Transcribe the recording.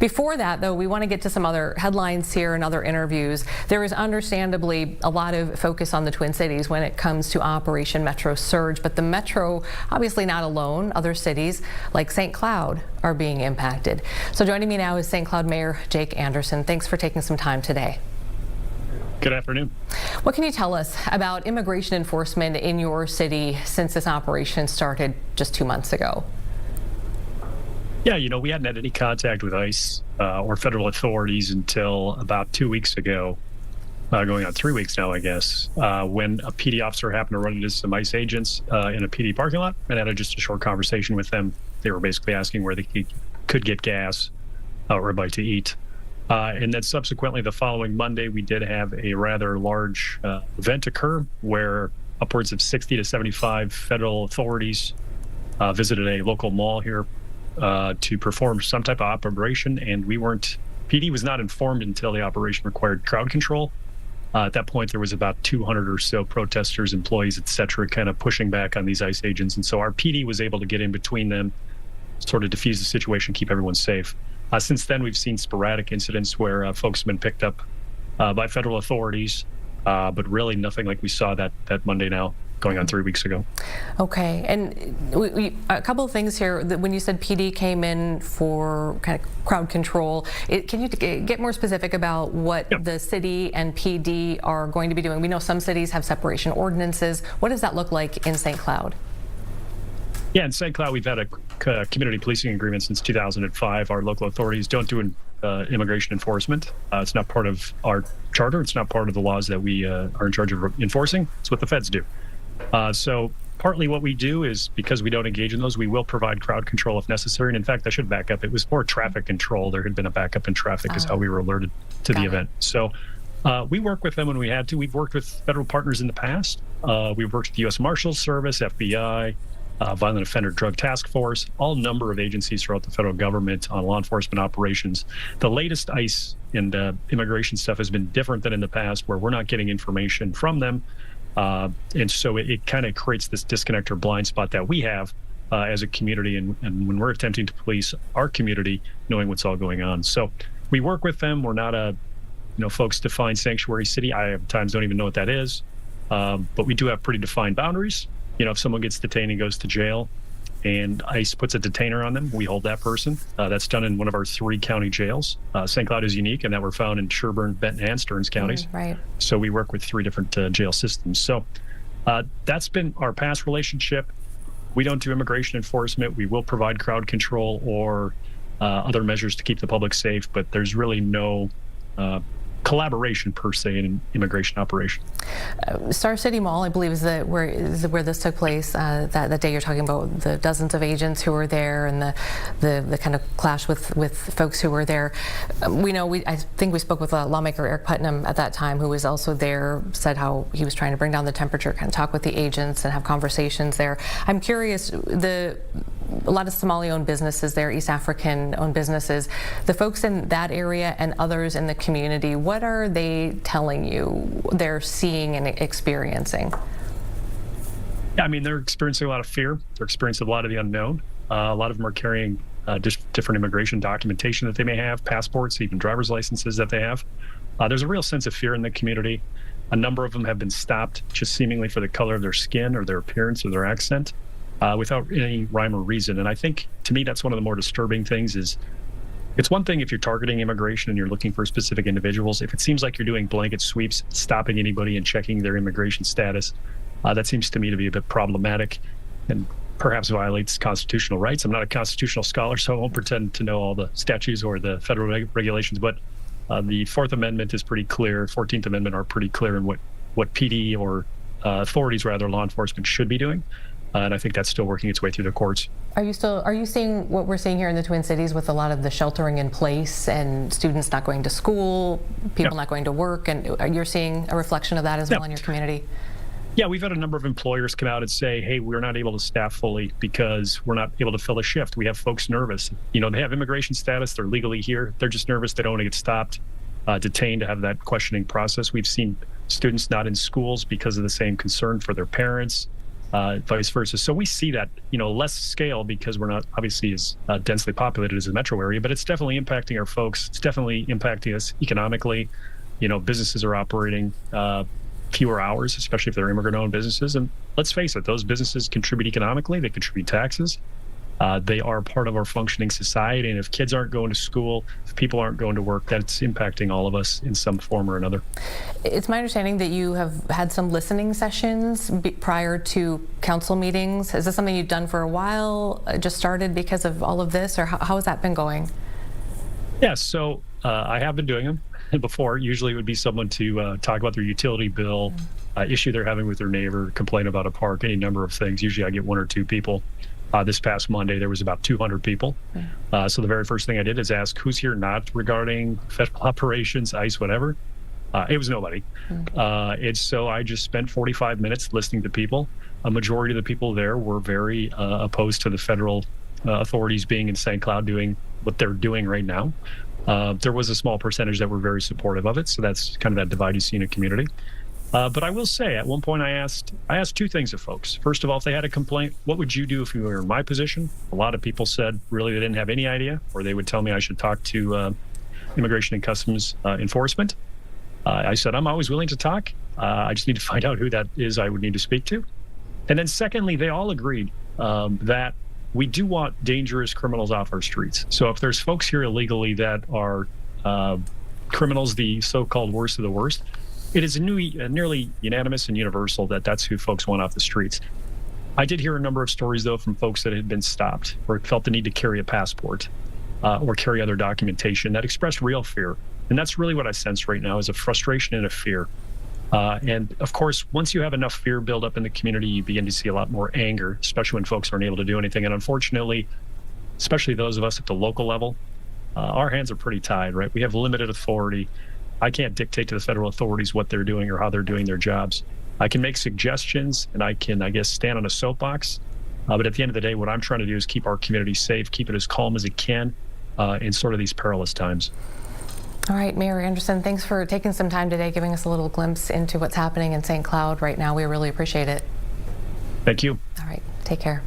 Before that, though, we want to get to some other headlines here and other interviews. There is understandably a lot of focus on the Twin Cities when it comes to Operation Metro Surge, but the Metro, obviously not alone. Other cities like St. Cloud are being impacted. So joining me now is St. Cloud Mayor Jake Anderson. Thanks for taking some time today. Good afternoon. What can you tell us about immigration enforcement in your city since this operation started just 2 months ago? Yeah, we hadn't had any contact with ICE or federal authorities until about 2 weeks ago, going on 3 weeks now, I guess, when a PD officer happened to run into some ICE agents in a PD parking lot and had just a short conversation with them. They were basically asking where they could get gas or a bite to eat. And then subsequently, the following Monday, we did have a rather large event occur where upwards of 60 to 75 federal authorities visited a local mall here to perform some type of operation. And PD was not informed until the operation required crowd control. At that point, there was about 200 or so protesters, employees, et cetera, kind of pushing back on these ICE agents. And so our PD was able to get in between them, sort of diffuse the situation, keep everyone safe. Since then, we've seen sporadic incidents where folks have been picked up by federal authorities, but really nothing like we saw that Monday now, going on 3 weeks ago. Okay, and a couple of things here. When you said PD came in for kind of crowd control, can you get more specific about what the city and PD are going to be doing? We know some cities have separation ordinances. What does that look like in St. Cloud? Yeah, in St. Cloud, we've had a community policing agreement since 2005. Our local authorities don't do immigration enforcement. It's not part of our charter. It's not part of the laws that we are in charge of enforcing. It's what the feds do. So partly what we do is, because we don't engage in those, we will provide crowd control if necessary. And in fact, I should back up. It was more traffic control. There had been a backup in traffic is how we were alerted to the event. So we work with them when we had to. We've worked with federal partners in the past. We've worked with the U.S. Marshals Service, FBI, Violent Offender Drug Task Force, all number of agencies throughout the federal government on law enforcement operations. The latest ICE and immigration stuff has been different than in the past, where we're not getting information from them. And so it kind of creates this disconnect or blind spot that we have as a community, and when we're attempting to police our community, knowing what's all going on. So we work with them. We're not a folks define sanctuary city. I at times don't even know what that is, but we do have pretty defined boundaries. If someone gets detained and goes to jail and ICE puts a detainer on them, we hold that person. That's done in one of our 3 county jails. St. Cloud is unique in that we're found in Sherburne, Benton, and Stearns counties. Right. So we work with 3 different jail systems. So that's been our past relationship. We don't do immigration enforcement. We will provide crowd control or other measures to keep the public safe, but there's really no collaboration per se in an immigration operation. Star City Mall, I believe, is where this took place. That day you're talking about the dozens of agents who were there and the kind of clash with folks who were there. I think we spoke with lawmaker Eric Putnam at that time, who was also there, said how he was trying to bring down the temperature, kind of talk with the agents and have conversations there. I'm curious, a lot of Somali-owned businesses there, East African-owned businesses, the folks in that area and others in the community, what are they telling you they're seeing and experiencing? Yeah, I mean, they're experiencing a lot of fear. They're experiencing a lot of the unknown. A lot of them are carrying just different immigration documentation that they may have, passports, even driver's licenses that they have. There's a real sense of fear in the community. A number of them have been stopped just seemingly for the color of their skin or their appearance or their accent, without any rhyme or reason. And I think, to me, that's one of the more disturbing things. Is it's one thing if you're targeting immigration and you're looking for specific individuals. If it seems like you're doing blanket sweeps, stopping anybody and checking their immigration status, that seems to me to be a bit problematic and perhaps violates constitutional rights. I'm not a constitutional scholar, so I won't pretend to know all the statutes or the federal regulations, but the 4th Amendment is pretty clear. 14th Amendment are pretty clear in what PD or authorities, rather, law enforcement should be doing. And I think that's still working its way through the courts. Are you seeing what we're seeing here in the Twin Cities with a lot of the sheltering in place and students not going to school, people not going to work, and you're seeing a reflection of that as well in your community? Yeah, we've had a number of employers come out and say, hey, we're not able to staff fully because we're not able to fill a shift. We have folks nervous. They have immigration status. They're legally here. They're just nervous. They don't want to get stopped, detained, to have that questioning process. We've seen students not in schools because of the same concern for their parents. vice versa. So we see that, less scale because we're not obviously as densely populated as the metro area, but it's definitely impacting our folks. It's definitely impacting us economically. Businesses are operating fewer hours, especially if they're immigrant-owned businesses. And let's face it, those businesses contribute economically. They contribute taxes. They are part of our functioning society. And if kids aren't going to school, if people aren't going to work, that's impacting all of us in some form or another. It's my understanding that you have had some listening sessions prior to council meetings. Is this something you've done for a while, just started because of all of this, or how has that been going? Yeah, so I have been doing them before. Usually it would be someone to talk about their utility bill, issue they're having with their neighbor, complain about a park, any number of things. Usually I get one or two people. This past Monday, there was about 200 people. So the very first thing I did is ask who's here not regarding federal operations, ICE, whatever. It was nobody. And so I just spent 45 minutes listening to people. A majority of the people there were very opposed to the federal authorities being in St. Cloud doing what they're doing right now. There was a small percentage that were very supportive of it. So that's kind of that divide you see in a community. But I will say, at one point I asked two things of folks. First of all, if they had a complaint, what would you do if you were in my position? A lot of people said really they didn't have any idea, or they would tell me I should talk to Immigration and Customs Enforcement. I said, I'm always willing to talk. I just need to find out who that is I would need to speak to. And then secondly, they all agreed that we do want dangerous criminals off our streets. So if there's folks here illegally that are criminals, the so-called worst of the worst, it is nearly unanimous and universal that that's who folks want off the streets. I did hear a number of stories, though, from folks that had been stopped or felt the need to carry a passport or carry other documentation that expressed real fear. And that's really what I sense right now is a frustration and a fear. And of course, once you have enough fear build up in the community, you begin to see a lot more anger, especially when folks aren't able to do anything. And unfortunately, especially those of us at the local level, our hands are pretty tied, right? We have limited authority. I can't dictate to the federal authorities what they're doing or how they're doing their jobs. I can make suggestions and I can, stand on a soapbox. But at the end of the day, what I'm trying to do is keep our community safe, keep it as calm as it can in sort of these perilous times. All right, Mayor Anderson, thanks for taking some time today, giving us a little glimpse into what's happening in St. Cloud right now. We really appreciate it. Thank you. All right, take care.